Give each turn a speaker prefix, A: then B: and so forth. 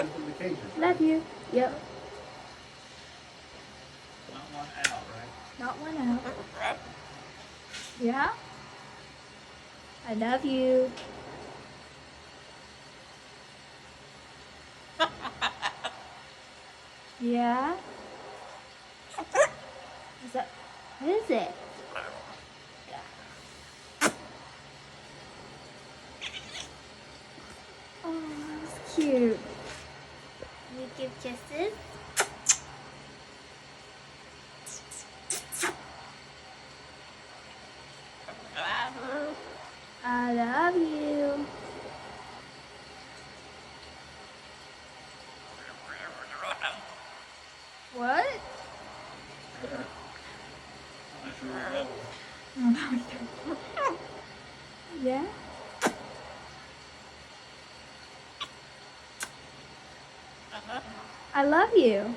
A: hiding from the cages.
B: Love you. Yep.
A: Not one out, right?
B: Not one out. Yeah? I love you. Yeah? Is that, what is it? Oh, that's cute. We give kisses. I love you. What? Yeah? I love you.